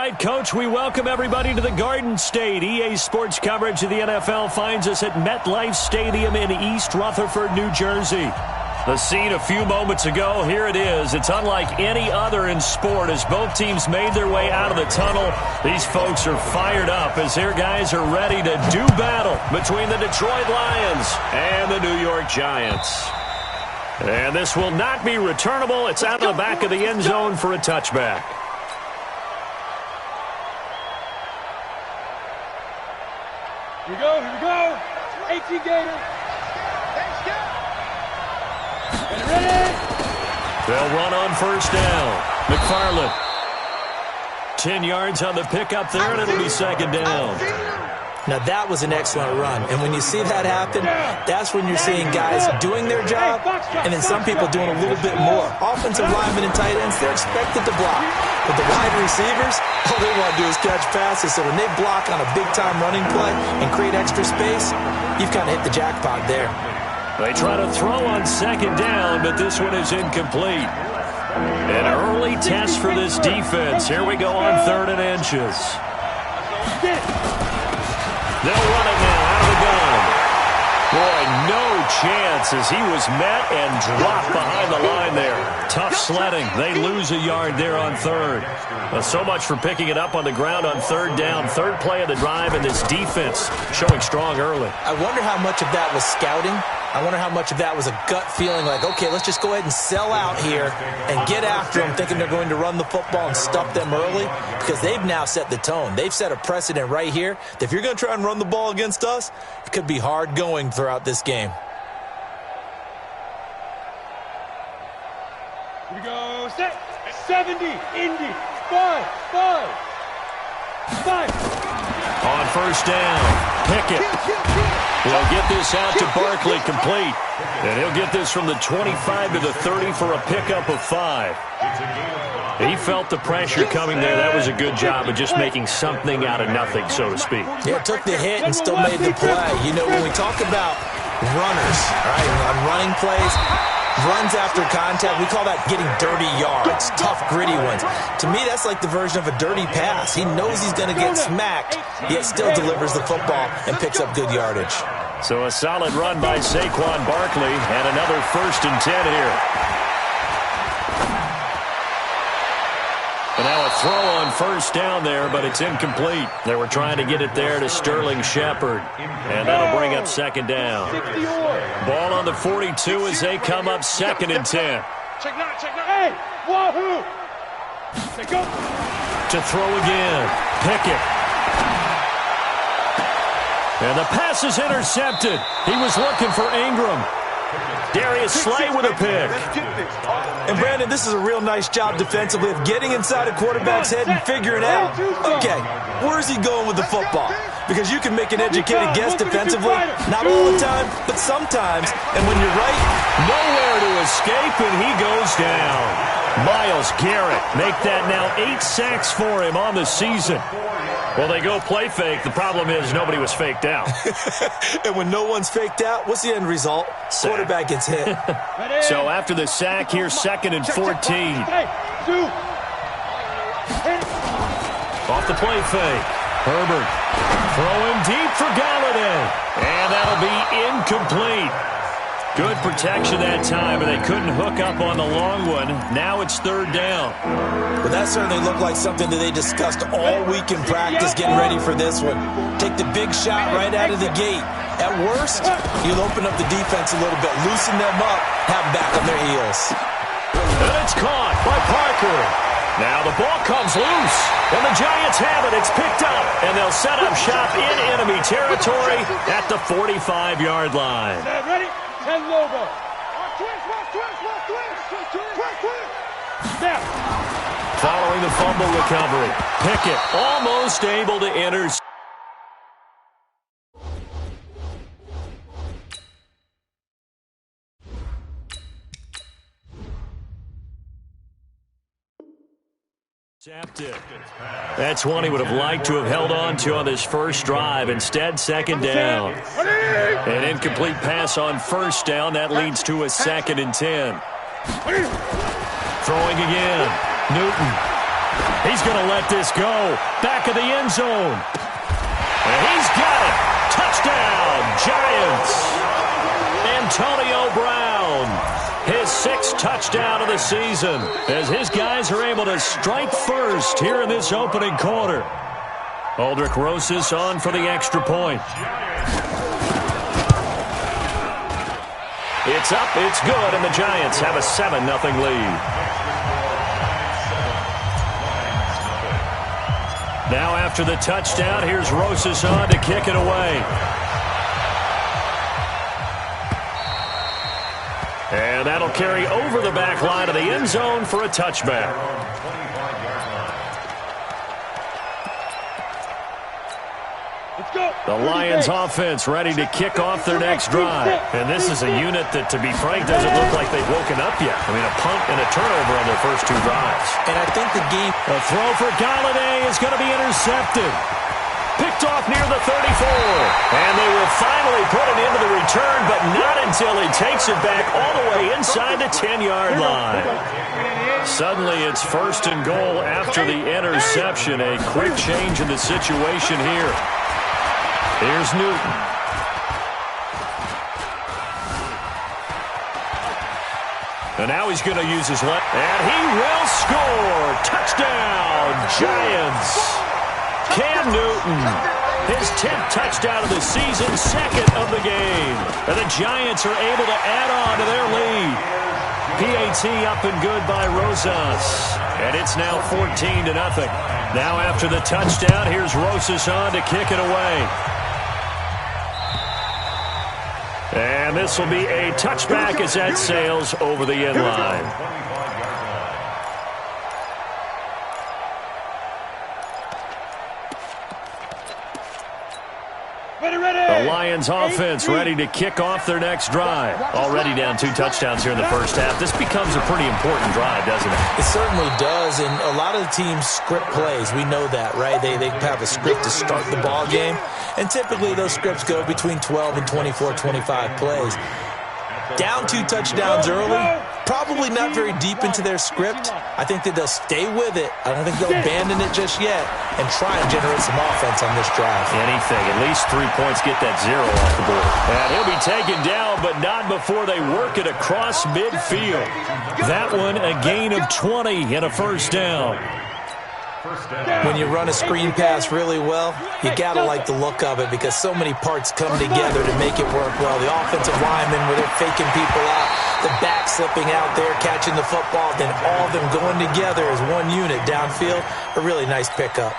right, Coach, we welcome everybody to the Garden State. EA Sports coverage of the NFL finds us at MetLife Stadium in East Rutherford, New Jersey. The scene a few moments ago, here it is. It's unlike any other in sport as both teams made their way out of the tunnel. These folks are fired up as their guys are ready to do battle between the Detroit Lions and the New York Giants. And this will not be returnable. It's out of the back of the end zone for a touchback. Here we go. 18 Gators. Ready? They'll run on first down. McFarland. 10 yards on the pickup there, and it'll be second down. Now, that was an excellent run. And when you see that happen, that's when you're seeing guys doing their job and then some people doing a little bit more. Offensive linemen and tight ends, they're expected to block. But the wide receivers, all they want to do is catch passes. So when they block on a big-time running play and create extra space, you've kind of hit the jackpot there. They try to throw on second down, but this one is incomplete. An early test for this defense. Here we go on 3rd and inches. They'll run it now out of the gun. Boy, no chance as he was met and dropped behind the line there. Tough sledding. They lose a yard there on 3rd. Well, so much for picking it up on the ground on 3rd down. 3rd play of the drive, and this defense showing strong early. I wonder how much of that was scouting. I wonder how much of that was a gut feeling like, okay, let's just go ahead and sell out here and get after them, thinking they're going to run the football and stuff them early, because they've now set the tone. They've set a precedent right here that if you're going to try and run the ball against us, it could be hard going throughout this game. Here we go. Set. 70. Indy. 5. On first down, Pickett. He'll get this out to Barkley, complete. And he'll get this from the 25 to the 30 for a pickup of 5. He felt the pressure coming there. That was a good job of just making something out of nothing, so to speak. Yeah, took the hit and still made the play. You know, when we talk about runners, right, on running plays, runs after contact, we call that getting dirty yards, tough, gritty ones. To me, that's like the version of a dirty pass. He knows he's going to get smacked, yet still delivers the football and picks up good yardage. So a solid run by Saquon Barkley and another 1st and 10 here. And now a throw on first down there, but it's incomplete. They were trying to get it there to Sterling Shepard. And that'll bring up second down. Ball on the 42 as they come up 2nd and 10. Check now. Hey, wahoo! Go. To throw again. Pickett. And the pass is intercepted. He was looking for Ingram. Darius Slay with a pick. And, Brandon, this is a real nice job defensively of getting inside a quarterback's head and figuring out, okay, where's he going with the football? Because you can make an educated guess defensively, not all the time, but sometimes. And when you're right, nowhere to escape, and he goes down. Myles Garrett make that now 8 sacks for him on the season. Well, they go play fake. The problem is nobody was faked out. And when no one's faked out, what's the end result? Sack. Quarterback gets hit. So after the sack, here's 2nd and 14. Off the play fake. Herbert throwing deep for Galladay. And that'll be incomplete. Good protection that time, and they couldn't hook up on the long one. Now it's 3rd down. Well, that certainly looked like something that they discussed all week in practice, getting ready for this one. Take the big shot right out of the gate. At worst, you'll open up the defense a little bit, loosen them up, have them back on their heels. And it's caught by Parker. Now the ball comes loose, and the Giants have it. It's picked up, and they'll set up shop in enemy territory at the 45-yard line. Ready? 10 Lobo. Following the fumble recovery, Pickett almost able to intercept. That's one he would have liked to have held on to on this first drive. Instead, 2nd down. An incomplete pass on 1st down. That leads to a 2nd and 10. Throwing again. Newton. He's going to let this go. Back of the end zone. And he's got it. Touchdown, Giants. Antonio Brown, his 6th touchdown of the season, as his guys are able to strike first here in this opening quarter. Aldrich Rosas on for the extra point. It's up, it's good, and the Giants have a 7-0 lead. Now after the touchdown, here's Rosas on to kick it away. And that'll carry over the back line of the end zone for a touchback. The Lions offense ready to kick off their next drive. And this is a unit that, to be frank, doesn't look like they've woken up yet. I mean, a punt and a turnover on their first 2 drives. And I think the game... A throw for Galladay is going to be intercepted. Picked off near the 34. And they will finally put it into the return, but not until he takes it back all the way inside the 10-yard line. Suddenly it's 1st and goal after the interception. A quick change in the situation here. Here's Newton. And now he's going to use his left. And he will score. Touchdown, Giants. Cam Newton, his 10th touchdown of the season, 2nd of the game. And the Giants are able to add on to their lead. PAT up and good by Rosas. And it's now 14-0. Now after the touchdown, here's Rosas on to kick it away. And this will be a touchback as that sails over the end line. The Lions offense ready to kick off their next drive. Already down 2 touchdowns here in the first half. This becomes a pretty important drive, doesn't it? It certainly does, and a lot of the teams script plays. We know that, right? They have a script to start the ball game, and typically those scripts go between 12 and 24, 25 plays. Down 2 touchdowns early, probably not very deep into their script. I think that they'll stay with it. I don't think they'll abandon it just yet and try and generate some offense on this drive. Anything. At least 3 points, get that 0 off the board. And he'll be taken down, but not before they work it across midfield. That one, a gain of 20 and a first down. When you run a screen pass really well, you got to like the look of it because so many parts come together to make it work well. The offensive linemen, where they're faking people out, the back slipping out there, catching the football, then all of them going together as one unit downfield. A really nice pickup.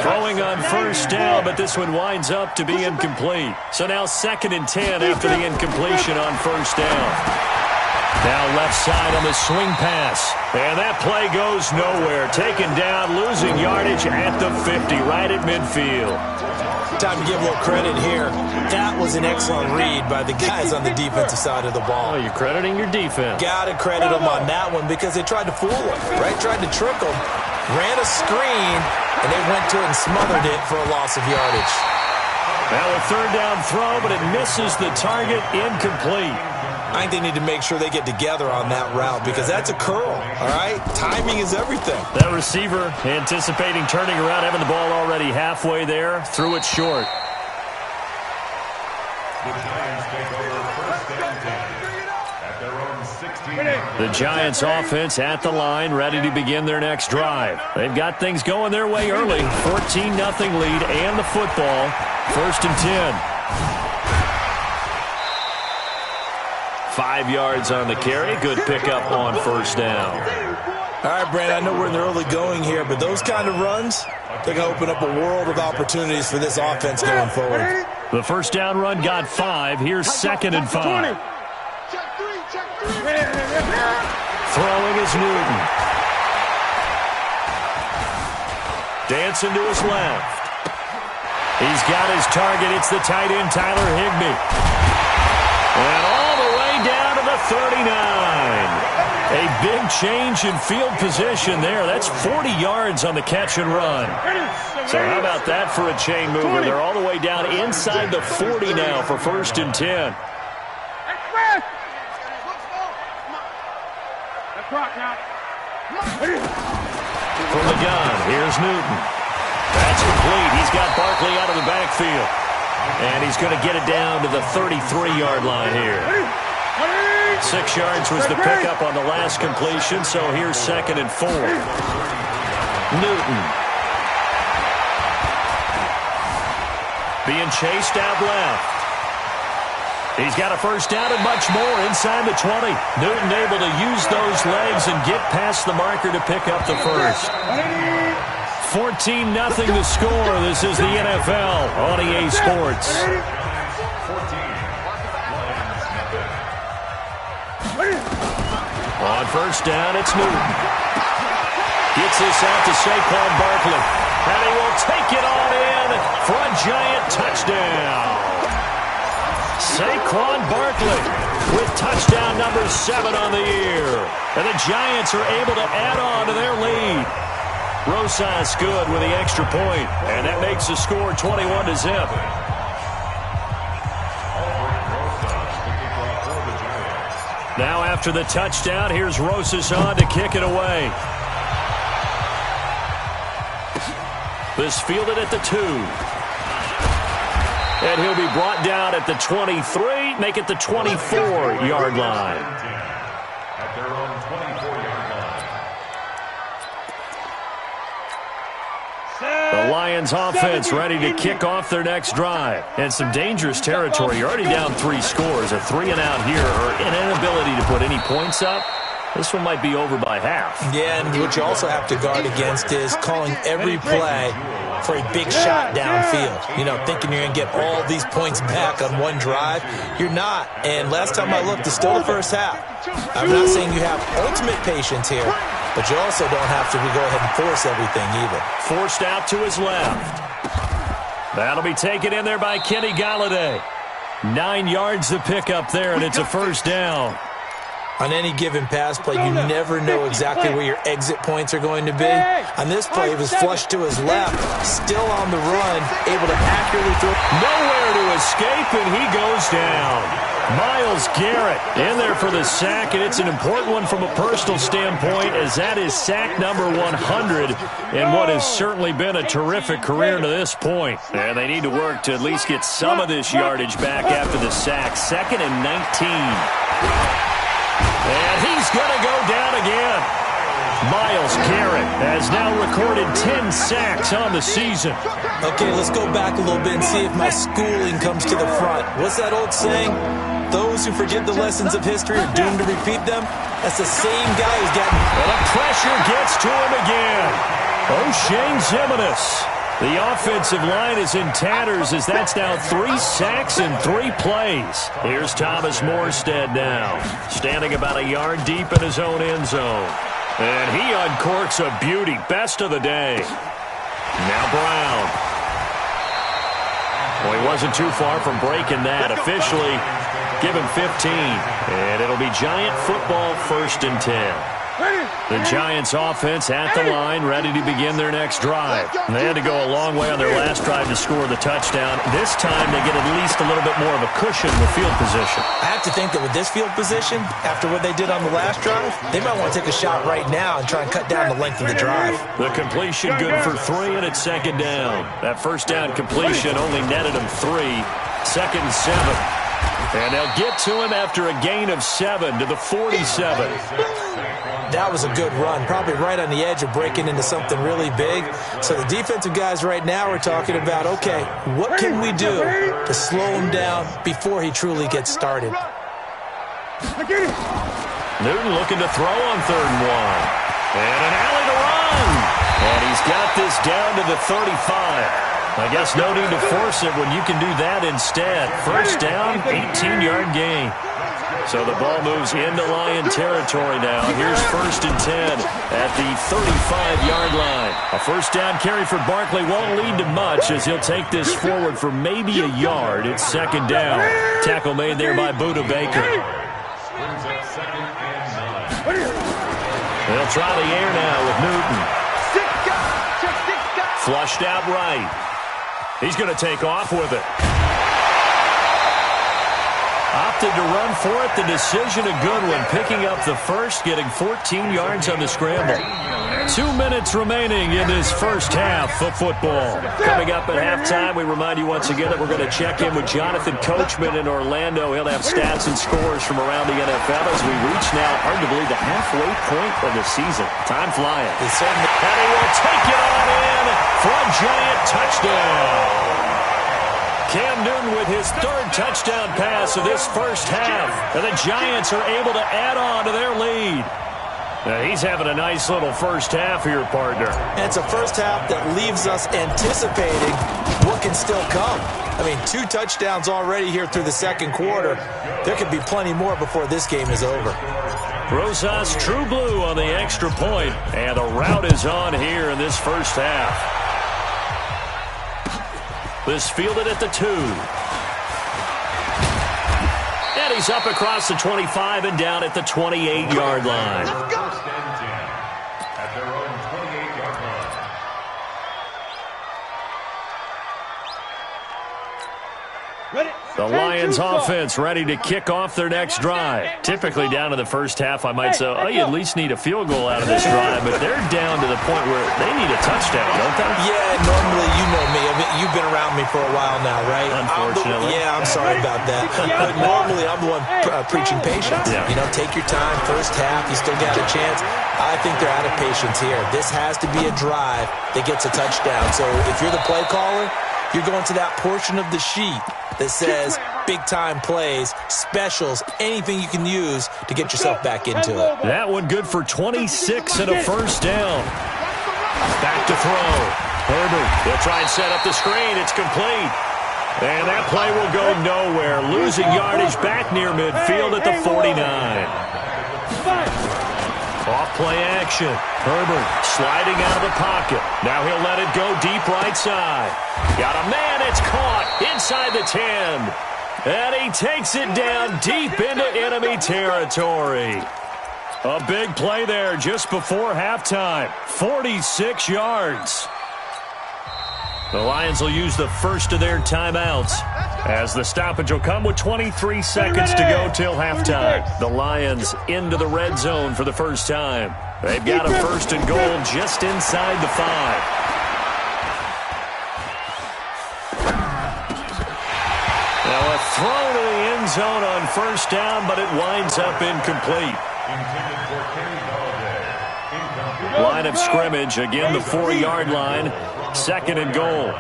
Throwing on first down, but this one winds up to be incomplete. So now 2nd and 10 after the incompletion on first down. Now left side on the swing pass. And that play goes nowhere. Taken down, losing yardage at the 50, right at midfield. Time to give a little credit here. That was an excellent read by the guys on the defensive side of the ball. Oh, you're crediting your defense. Got to credit them on that one because they tried to fool them, right? Tried to trick them. Ran a screen, and they went to it and smothered it for a loss of yardage. Now a 3rd down throw, but it misses the target, incomplete. I think they need to make sure they get together on that route because that's a curl, all right? Timing is everything. That receiver anticipating turning around, having the ball already halfway there, threw it short. The Giants offense at the line, ready to begin their next drive. They've got things going their way early. 14-0 lead and the football. 1st and 10. 5 yards on the carry. Good pickup on first down. All right, Brandon, I know we're in the early going here, but those kind of runs, they're going to open up a world of opportunities for this offense going forward. The first down run got 5. Here's 2nd and 5. Throwing is Newton. Dancing to his left. He's got his target. It's the tight end, Tyler Higbee. And all the way down to the 39. A big change in field position there. That's 40 yards on the catch and run. So how about that for a chain mover? They're all the way down inside the 40 now for 1st and 10. from the gun. Here's Newton. That's complete. He's got Barkley out of the backfield. And he's going to get it down to the 33-yard line here. 6 yards was the pickup on the last completion, so here's 2nd and 4. Newton. Being chased out left. He's got a first down and much more inside the 20. Newton able to use those legs and get past the marker to pick up the first. 14-0 the score. This is the NFL on EA Sports. On first down, it's Newton. Gets this out to Saquon Barkley. And he will take it on in for a giant touchdown. Saquon Barkley with touchdown number 7 on the year. And the Giants are able to add on to their lead. Rosas good with the extra point, and that makes the score 21-0. Now after the touchdown, here's Rosas on to kick it away. This fielded at the 2. And he'll be brought down at the 23, make it the 24-yard line. At their own 24-yard line. The Lions offense ready to kick off their next drive. And some dangerous territory. You're already down 3 scores. A 3-and-out here or an inability to put any points up. This one might be over by half. Yeah, and what you also have to guard against is calling every play for a big shot downfield. You know, thinking you're going to get all these points back on one drive. You're not. And last time I looked, it's still the first half. I'm not saying you have ultimate patience here, but you also don't have to go ahead and force everything either. Forced out to his left. That'll be taken in there by Kenny Galladay. 9 yards to pick up there, and it's a first down. On any given pass play, you never know exactly where your exit points are going to be. On this play, it was flushed to his left, still on the run, able to accurately throw. Nowhere to escape, and he goes down. Myles Garrett in there for the sack, and it's an important one from a personal standpoint, as that is sack number 100 in what has certainly been a terrific career to this point. And they need to work to at least get some of this yardage back after the sack. 2nd and 19. And he's going to go down again. Myles Garrett has now recorded 10 sacks on the season. Okay, let's go back a little bit and see if my schooling comes to the front. What's that old saying? Those who forget the lessons of history are doomed to repeat them. That's the same guy who's gotten... And the pressure gets to him again. O'Shane Ximines. The offensive line is in tatters as that's now 3 sacks in 3 plays. Here's Thomas Morstead now, standing about a yard deep in his own end zone. And he uncorks a beauty. Best of the day. Now Brown. Well, he wasn't too far from breaking that. Officially, give him 15. And it'll be Giant football, 1st and 10. The Giants offense at the line, ready to begin their next drive. And they had to go a long way on their last drive to score the touchdown. This time they get at least a little bit more of a cushion with field position. I have to think that with this field position, after what they did on the last drive, they might want to take a shot right now and try and cut down the length of the drive. The completion good for 3, and it's 2nd down. That first down completion only netted them 3. 2nd and 7. And they'll get to him after a gain of 7 to the 47. That was a good run, probably right on the edge of breaking into something really big. So the defensive guys right now are talking about, okay, what can we do to slow him down before he truly gets started? Newton looking to throw on 3rd and 1. And an alley to run. And he's got this down to the 35. I guess no need to force it when you can do that instead. First down, 18-yard gain. So the ball moves into Lion territory now. Here's 1st and 10 at the 35-yard line. A first down carry for Barkley won't lead to much as he'll take this forward for maybe a yard. It's 2nd down. Tackle made there by Budda Baker. They'll try the air now with Newton. Flushed out right. He's going to take off with it. Opted to run for it. The decision a good one. Picking up the first, getting 14 yards on the scramble. 2 minutes remaining in this first half of football. Coming up at halftime, we remind you once again that we're going to check in with Jonathan Coachman in Orlando. He'll have stats and scores from around the NFL as we reach now, arguably, the halfway point of the season. Time flying. And he will take it on in for a giant touchdown. Cam Newton with his third touchdown pass of this first half. And the Giants are able to add on to their lead. Now he's having a nice little first half here, partner. And it's a first half that leaves us anticipating what can still come. I mean, 2 touchdowns already here through the second quarter. There could be plenty more before this game is over. Rosas True Blue on the extra point. And the route is on here in this first half. This fielded at the 2. And he's up across the 25 and down at the 28-yard line. First and 10 at their own 28-yard line. The Lions offense ready to kick off their next drive. Typically down to the first half, I might say, oh, you at least need a field goal out of this drive, but they're down to the point where they need a touchdown, don't they? Yeah, normally, you know me. I mean, you've been around me for a while now, right? Unfortunately. I'm sorry about that. But normally, I'm the one preaching patience. Yeah. You know, take your time. First half, you still got a chance. I think they're out of patience here. This has to be a drive that gets a touchdown. So if you're the play caller, you're going to that portion of the sheet that says big-time plays, specials, anything you can use to get yourself back into it. That one good for 26 and a first down. Back to throw. Herbert, he'll try and set up the screen. It's complete. And that play will go nowhere. Losing yardage back near midfield at the 49. Off play action. Herbert sliding out of the pocket. Now he'll let it go deep right side. Got a man. It's caught inside the 10. And he takes it down deep into enemy territory. A big play there just before halftime. 46 yards. The Lions will use the first of their timeouts as the stoppage will come with 23 seconds to go till halftime. The Lions into the red zone for the first time. They've got a first and goal just inside the 5. Now a throw to the end zone on first down, but it winds up incomplete. Line of scrimmage, again the 4-yard line. Second and goal.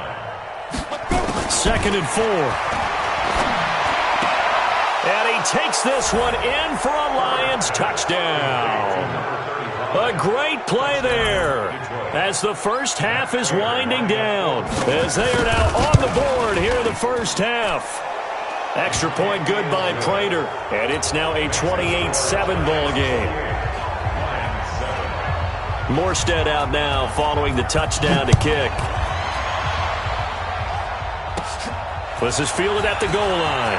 Second and 4. And he takes this one in for a Lions touchdown. A great play there as the first half is winding down. As they are now on the board here in the first half. Extra point good by Prater. And it's now a 28-7 ball game. Morstead out now following the touchdown to kick. This is fielded at the goal line.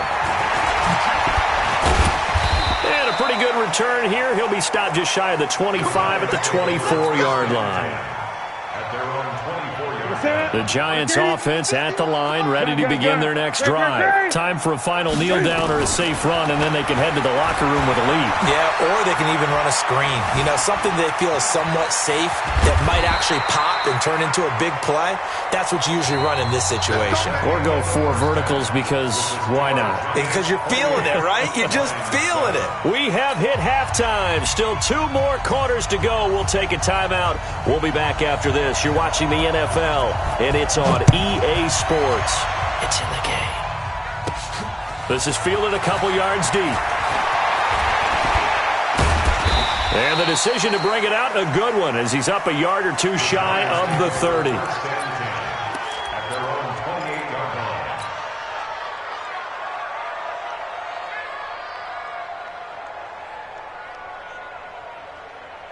And a pretty good return here. He'll be stopped just shy of the 25 at the 24-yard line. The Giants offense at the line, ready to begin their next drive. Time for a final kneel down or a safe run, and then they can head to the locker room with a lead. Yeah, or they can even run a screen. You know, something they feel is somewhat safe that might actually pop and turn into a big play. That's what you usually run in this situation. Or go 4 verticals because why not? Because you're feeling it, right? You're just feeling it. We have hit halftime. Still 2 more quarters to go. We'll take a timeout. We'll be back after this. You're watching the NFL, and it's on EA Sports. It's in the game. This is fielded a couple yards deep. And the decision to bring it out, a good one, as he's up a yard or 2 shy of the 30.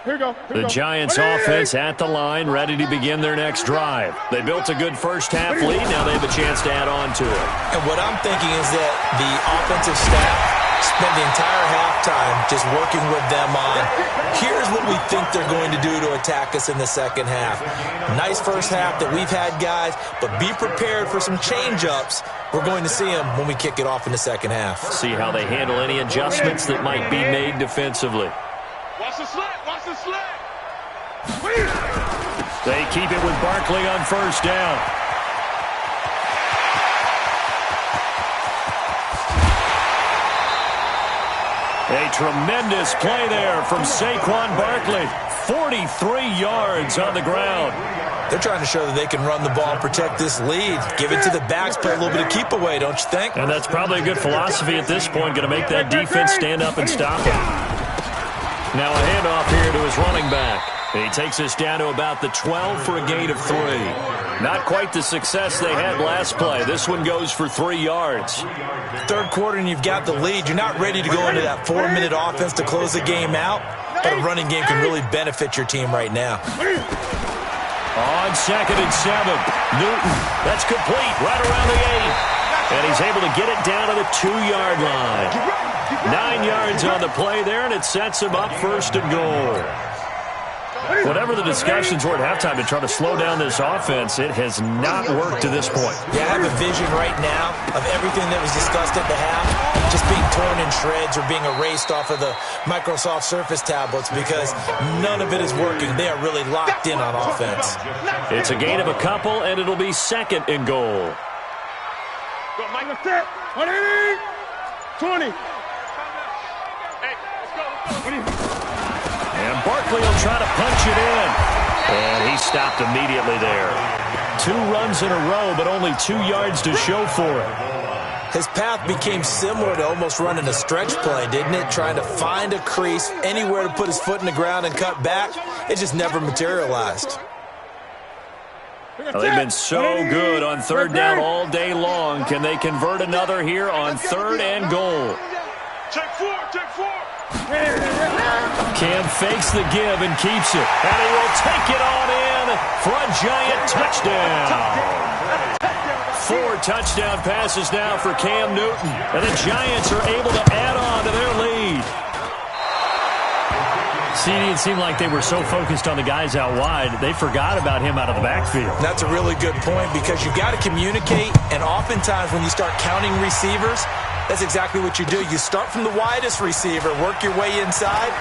The Giants offense at the line, ready to begin their next drive. They built a good first half lead. Now they have a chance to add on to it. And what I'm thinking is that the offensive staff spent the entire halftime just working with them on, here's what we think they're going to do to attack us in the second half. Nice first half that we've had, guys, but be prepared for some change-ups. We're going to see them when we kick it off in the second half. See how they handle any adjustments that might be made defensively. Watch the slant. Watch the slant. They keep it with Barkley on first down. A tremendous play there from Saquon Barkley. 43 yards on the ground. They're trying to show that they can run the ball and protect this lead. Give it to the backs, play a little bit of keep away, don't you think? And that's probably a good philosophy at this point, going to make that defense stand up and stop him. Now a handoff here to his running back. He takes us down to about the 12 for a gain of 3. Not quite the success they had last play. This one goes for 3 yards. Third quarter and you've got the lead. You're not ready to go into that 4-minute offense to close the game out, but a running game can really benefit your team right now. On 2nd and 7, Newton. That's complete right around the 8. And he's able to get it down to the 2-yard line. 9 yards on the play there, and it sets him up 1st and goal. Whatever the discussions were at halftime to try to slow down this offense, it has not worked to this point. Yeah, I have a vision right now of everything that was discussed at the half just being torn in shreds or being erased off of the Microsoft Surface tablets because none of it is working. They are really locked in on offense. It's a gain of a couple, and it'll be 2nd and goal. 20. And Barkley will try to punch it in. And he stopped immediately there. 2 runs in a row, but only 2 yards to show for it. His path became similar to almost running a stretch play, didn't it? Trying to find a crease, anywhere to put his foot in the ground and cut back. It just never materialized. Well, they've been so good on 3rd down all day long. Can they convert another here on 3rd and goal? Check 4. Cam fakes the give and keeps it. And he will take it on in for a giant touchdown. 4 touchdown passes now for Cam Newton. And the Giants are able to add on to their lead. It seemed like they were so focused on the guys out wide, they forgot about him out of the backfield. That's a really good point because you've got to communicate, and oftentimes when you start counting receivers, that's exactly what you do. You start from the widest receiver, work your way inside.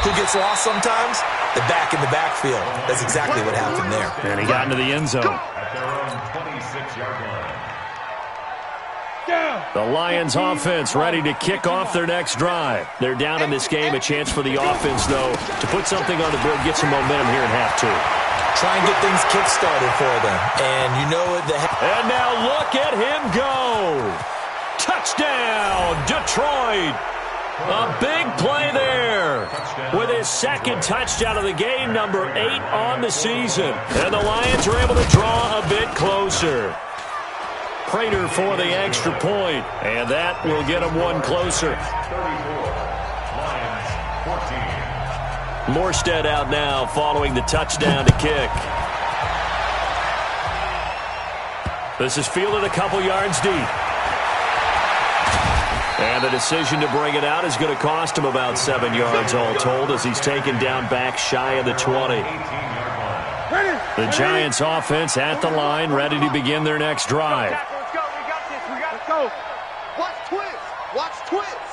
Who gets lost sometimes? The back in the backfield. That's exactly what happened there. And he got into the end zone. At their own 26-yard line. The Lions offense ready to kick off their next drive. They're down in this game. A chance for the offense, though, to put something on the board, get some momentum here in half 2. Try and get things kick-started for them. And you know it. And now look at him go. Touchdown, Detroit. A big play there with his 2nd touchdown of the game, number 8 on the season. And the Lions are able to draw a bit closer. Prater for the extra point, and that will get them 1 closer. 34. Lions 14. Morstead out now following the touchdown to kick. This is fielded a couple yards deep. And the decision to bring it out is going to cost him about 7 yards all told as he's taken down back shy of the 20. The Giants offense at the line, ready to begin their next drive. Let's go. We got this. We got to go. Watch twins.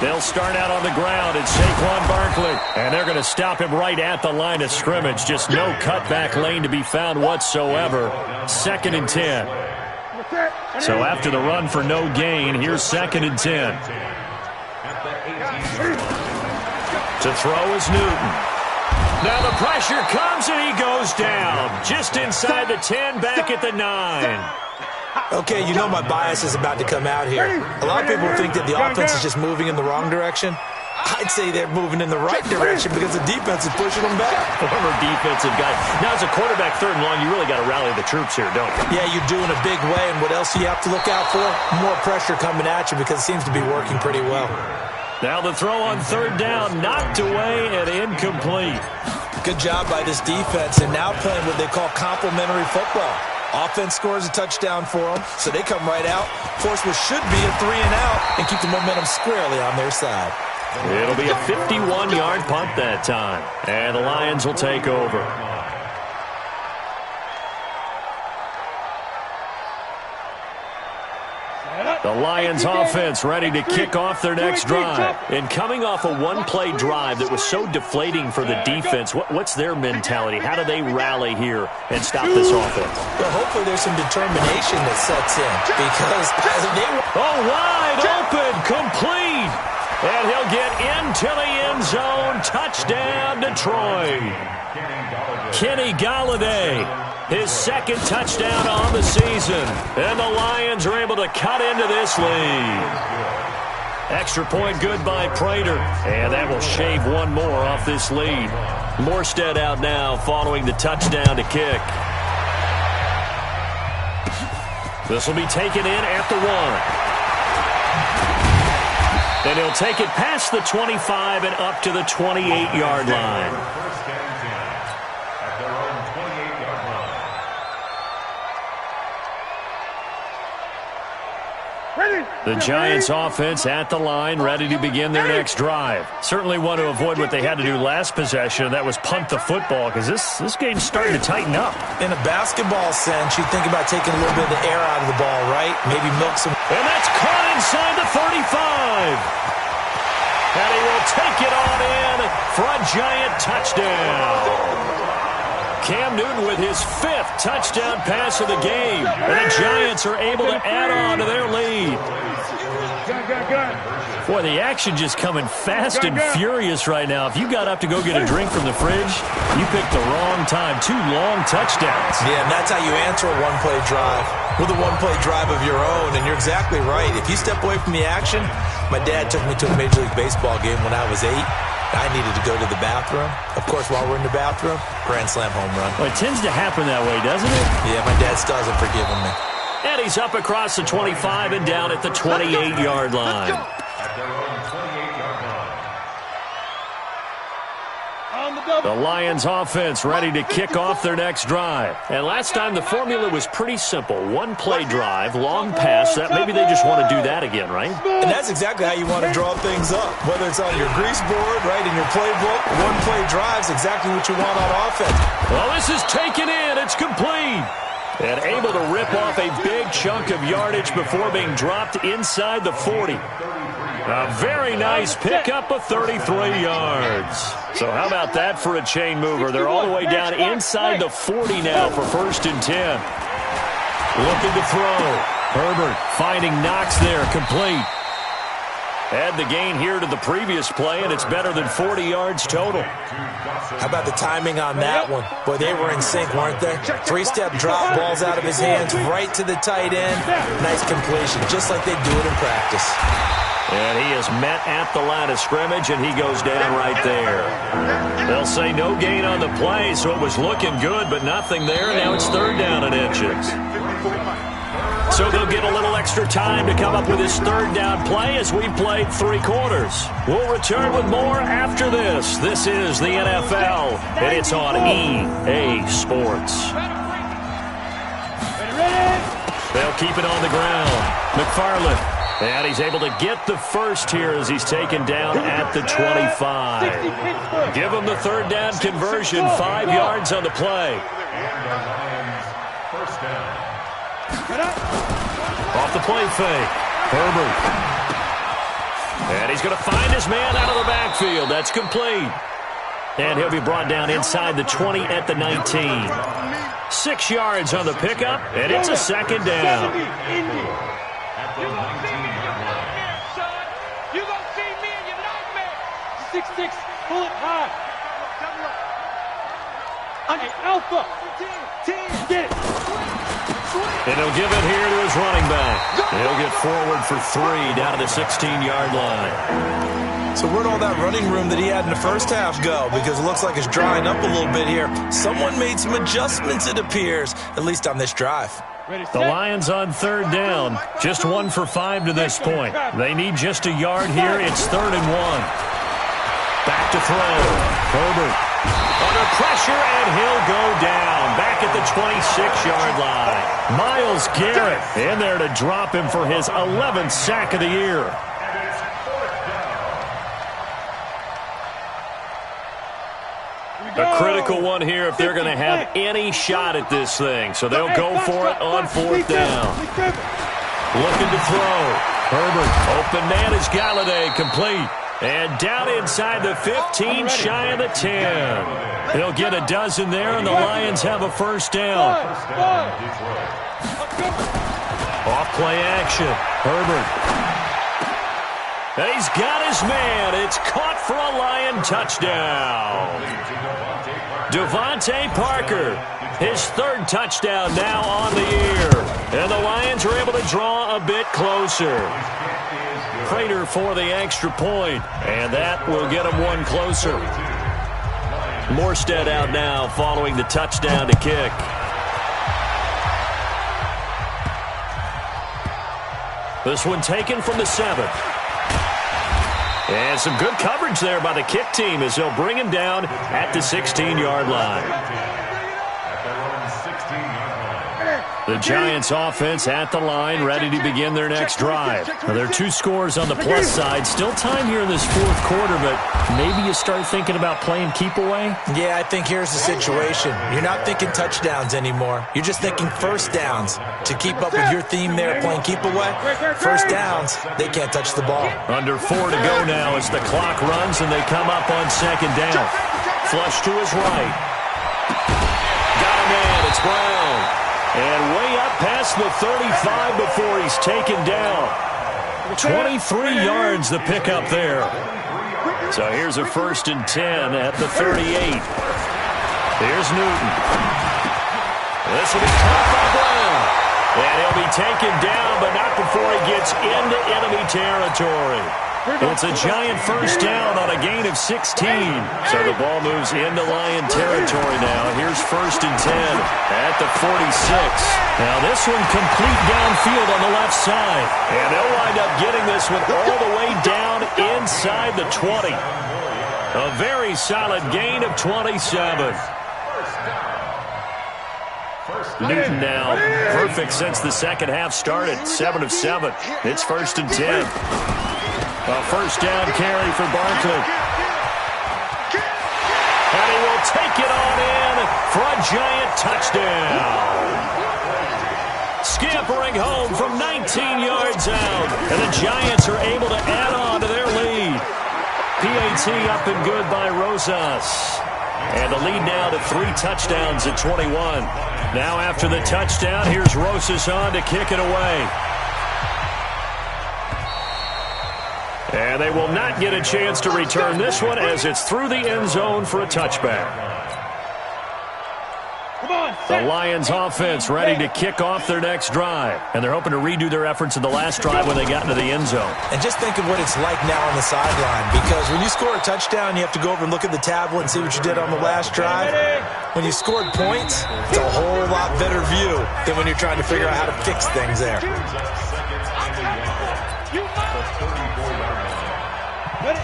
They'll start out on the ground. It's Saquon Barkley. And they're going to stop him right at the line of scrimmage. Just no cutback lane to be found whatsoever. 2nd and 10. So after the run for no gain, here's 2nd and 10. To throw is Newton. Now the pressure comes and he goes down. Just inside the 10, back at the 9. Okay, you know my bias is about to come out here. A lot of people think that the offense is just moving in the wrong direction. I'd say they're moving in the right direction because the defense is pushing them back. Former defensive guy. Now, as a quarterback, 3rd and long, you really got to rally the troops here, don't you? Yeah, you're doing a big way, and what else do you have to look out for? More pressure coming at you because it seems to be working pretty well. Now the throw on 3rd down, knocked away and incomplete. Good job by this defense, and now playing what they call complementary football. Offense scores a touchdown for them, so they come right out, force what should be a 3 and out, and keep the momentum squarely on their side. It'll be a 51-yard punt that time, and the Lions will take over. The Lions offense ready to kick off their next drive. And coming off a one-play drive that was so deflating for the defense, what's their mentality? How do they rally here and stop this offense? Well, hopefully there's some determination that sets in because they were... Oh, wide open, complete. And he'll get into the end zone. Touchdown, Detroit. Kenny Golladay, his second touchdown on the season. And the Lions are able to cut into this lead. Extra point good by Prater. And that will shave one more off this lead. Morstead out now following the touchdown to kick. This will be taken in at the 1. And he'll take it past the 25 and up to the 28-yard line. First and 10 at their own 28-yard line. The Giants offense at the line, ready to begin their next drive. Certainly want to avoid what they had to do last possession, and that was punt the football, because this game's starting to tighten up. In a basketball sense, you think about taking a little bit of the air out of the ball, right? Maybe milk some... And that's caught inside the 35. And he will take it on in for a Giant touchdown. Cam Newton with his 5th touchdown pass of the game. And the Giants are able to add on to their lead. Boy, the action just coming fast and furious right now. If you got up to go get a drink from the fridge, you picked the wrong time. 2 long touchdowns. Yeah, and that's how you answer a one-play drive. With a one-play drive of your own, and you're exactly right. If you step away from the action, my dad took me to a Major League Baseball game when I was 8. I needed to go to the bathroom. Of course, while we're in the bathroom, grand slam home run. Well, it tends to happen that way, doesn't it? Yeah, my dad still hasn't forgiven me. And he's up across the 25 and down at the 28-yard line. At their own 28-yard line. The Lions offense ready to kick off their next drive. And last time the formula was pretty simple. One-play drive, long pass. That maybe they just want to do that again, right? And that's exactly how you want to draw things up. Whether it's on your grease board, right, in your playbook, one-play drive's exactly what you want on offense. Well, this is taken in. It's complete. And able to rip off a big chunk of yardage before being dropped inside the 40. A very nice pickup of 33 yards. So how about that for a chain mover? They're all the way down inside the 40 now for 1st and 10. Looking to throw. Herbert finding Knox there, complete. Add the gain here to the previous play, and it's better than 40 yards total. How about the timing on that one? Boy, they were in sync, weren't they? 3-step drop, balls out of his hands, right to the tight end. Nice completion, just like they do it in practice. And he is met at the line of scrimmage, and he goes down right there. They'll say no gain on the play, so it was looking good, but nothing there. Now it's 3rd down and inches. So they'll get a little extra time to come up with his 3rd down play as we played 3 quarters. We'll return with more after this. This is the NFL, and it's on EA Sports. They'll keep it on the ground. McFarland. And he's able to get the first here as he's taken down at the 25. Give him the 3rd down conversion, 5 yards on the play. And the Lions, first down. Off the play fake. Herbert. And he's going to find his man out of the backfield. That's complete. And he'll be brought down inside the 20 at the 19. 6 yards on the pickup, and it's a 2nd down. At the 19-yard line. 6'6", pull it high. Alpha. Get it. And he'll give it here to his running back. He'll get forward for 3 down to the 16-yard line. So where'd all that running room that he had in the first half go? Because it looks like it's drying up a little bit here. Someone made some adjustments, it appears, at least on this drive. The Lions on 3rd down. Just 1 for 5 to this point. They need just a yard here. It's 3rd and 1. Back to throw. Herbert under pressure, and he'll go down. Back at the 26-yard line. Myles Garrett in there to drop him for his 11th sack of the year. A critical one here if they're going to have any shot at this thing. So they'll go for it on 4th down. Looking to throw. Herbert, open man is Galladay, complete. And down inside the 15, shy of the 10. He'll get a dozen there, and the Lions have a first down. Off play action. Herbert. And he's got his man. It's caught for a Lion touchdown. Devontae Parker, his third touchdown now on the year. And the Lions are able to draw a bit closer. Prater for the extra point, and that will get him one closer. Morstead out now following the touchdown to kick. This one taken from the 7. And some good coverage there by the kick team as they'll bring him down at the 16-yard line. The Giants offense at the line, ready to begin their next drive. Now, there are 2 scores on the plus side. Still time here in this fourth quarter, but maybe you start thinking about playing keep away? Yeah, I think here's the situation. You're not thinking touchdowns anymore. You're just thinking first downs. To keep up with your theme there, playing keep away, first downs, they can't touch the ball. Under 4 to go now as the clock runs and they come up on second down. Flush to his right. Got a man, it's Brown. And way up past the 35 before he's taken down. 23 yards the pickup there. So here's a 1st and 10 at the 38. Here's Newton. This will be caught by Brown. And he'll be taken down, but not before he gets into enemy territory. It's a giant first down on a gain of 16. So the ball moves into Lion territory now. Here's 1st and 10 at the 46. Now this one complete downfield on the left side. And they'll wind up getting this one all the way down inside the 20. A very solid gain of 27. Newton now perfect since the second half started. 7 of 7. It's 1st and 10. A first down carry for Barkley. And he will take it on in for a giant touchdown. Scampering home from 19 yards out. And the Giants are able to add on to their lead. PAT up and good by Rosas. And the lead now to 3 touchdowns at 21. Now after the touchdown, here's Rosas on to kick it away. And they will not get a chance to return this one as it's through the end zone for a touchback. The Lions offense ready to kick off their next drive. And they're hoping to redo their efforts in the last drive when they got into the end zone. And just think of what it's like now on the sideline. Because when you score a touchdown, you have to go over and look at the tablet and see what you did on the last drive. When you scored points, it's a whole lot better view than when you're trying to figure out how to fix things there.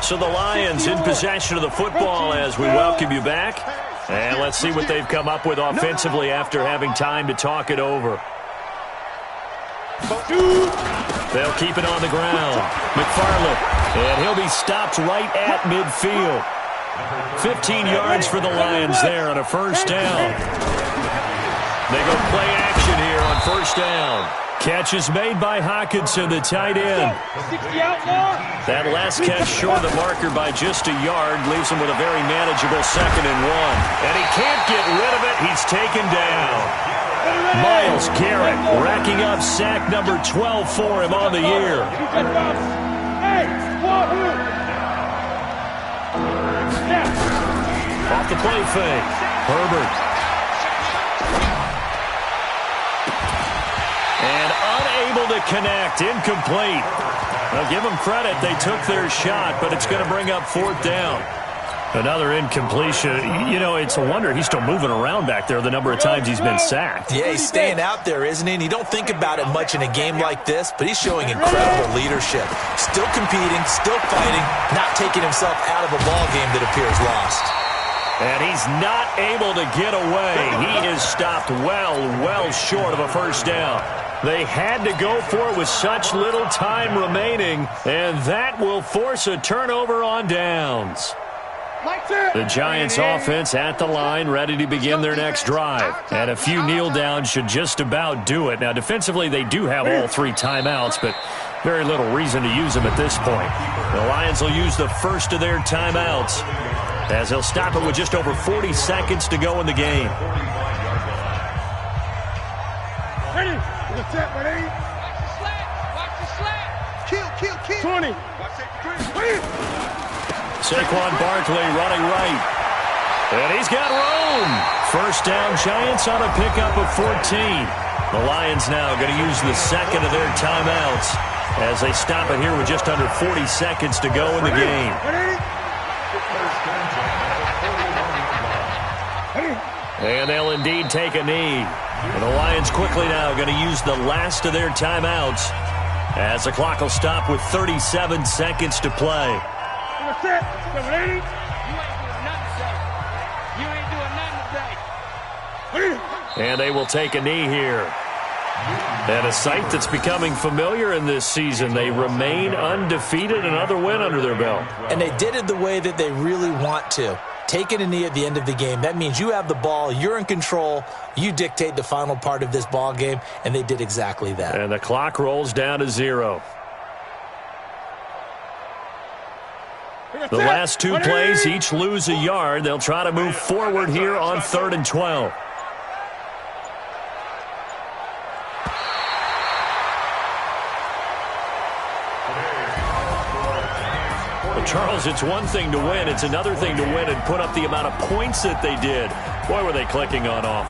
So the Lions in possession of the football as we welcome you back. And let's see what they've come up with offensively after having time to talk it over. They'll keep it on the ground. McFarland. And he'll be stopped right at midfield. 15 yards for the Lions there on a first down. They go play action here on first down. Catch is made by Hawkinson, the tight end. That last catch short of the marker by just a yard leaves him with a very manageable 2nd and 1. And he can't get rid of it. He's taken down. Myles Garrett racking up sack number 12 for him on the year. Off the play fake. Herbert. And unable to connect. Incomplete. I'll give them credit. They took their shot, but it's going to bring up 4th down. Another incompletion. You know, it's a wonder he's still moving around back there the number of times he's been sacked. Yeah, he's staying out there, isn't he? And you don't think about it much in a game like this, but he's showing incredible leadership. Still competing, still fighting, not taking himself out of a ball game that appears lost. And he's not able to get away. He is stopped well short of a first down. They had to go for it with such little time remaining, and that will force a turnover on downs. The Giants offense at the line, ready to begin their next drive. And a few kneel downs should just about do it. Now, defensively, they do have all 3 timeouts, but very little reason to use them at this point. The Lions will use the first of their timeouts as they'll stop it with just over 40 seconds to go in the game. Ready? Watch the slat. Watch the slat. Kill. 20. Saquon Barkley running right. And he's got room. First down, Giants on a pickup of 14. The Lions now going to use the second of their timeouts as they stop it here with just under 40 seconds to go in the game. And they'll indeed take a knee. And the Lions quickly now going to use the last of their timeouts as the clock will stop with 37 seconds to play. And they will take a knee here. And a sight that's becoming familiar in this season. They remain undefeated, another win under their belt. And they did it the way that they really want to. Taking a knee at the end of the game, that means you have the ball, you're in control, you dictate the final part of this ball game, and they did exactly that. And the clock rolls down to 0. The last 2 plays each lose a yard. They'll try to move forward here on 3rd and 12. Charles, it's one thing to win. It's another thing to win and put up the amount of points that they did. Boy, were they clicking on off.